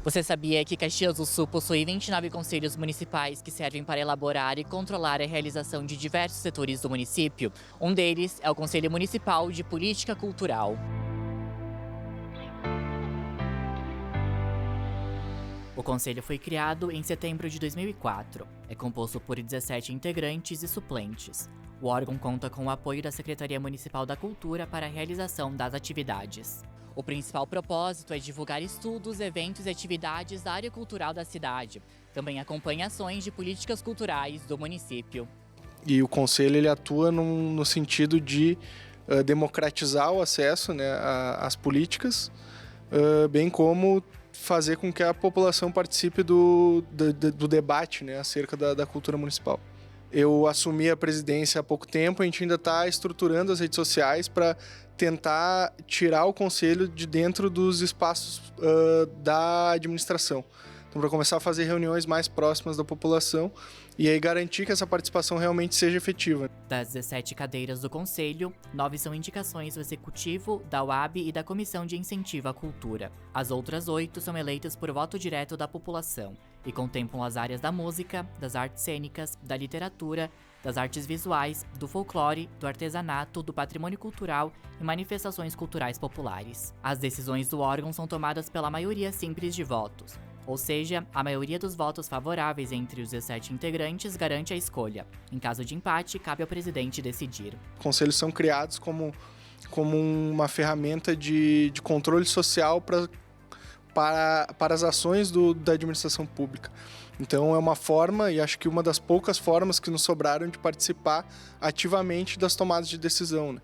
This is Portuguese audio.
Você sabia que Caxias do Sul possui 29 conselhos municipais que servem para elaborar e controlar a realização de diversos setores do município? Um deles é o Conselho Municipal de Política Cultural. O conselho foi criado em setembro de 2004. É composto por 17 integrantes e suplentes. O órgão conta com o apoio da Secretaria Municipal da Cultura para a realização das atividades. O principal propósito é divulgar estudos, eventos e atividades da área cultural da cidade. Também acompanha ações de políticas culturais do município. E o conselho ele atua no sentido de democratizar o acesso, né, às políticas, bem como fazer com que a população participe do debate, né, acerca da cultura municipal. Eu assumi a presidência há pouco tempo, a gente ainda está estruturando as redes sociais para tentar tirar o conselho de dentro dos espaços da administração. Então, para começar a fazer reuniões mais próximas da população e aí garantir que essa participação realmente seja efetiva. Das 17 cadeiras do Conselho, 9 são indicações do Executivo, da UAB e da Comissão de Incentivo à Cultura. As outras 8 são eleitas por voto direto da população e contemplam as áreas da música, das artes cênicas, da literatura, das artes visuais, do folclore, do artesanato, do patrimônio cultural e manifestações culturais populares. As decisões do órgão são tomadas pela maioria simples de votos. Ou seja, a maioria dos votos favoráveis entre os 17 integrantes garante a escolha. Em caso de empate, cabe ao presidente decidir. Conselhos são criados como uma ferramenta de controle social para as ações da administração pública. Então é uma forma, e acho que uma das poucas formas que nos sobraram de participar ativamente das tomadas de decisão, né?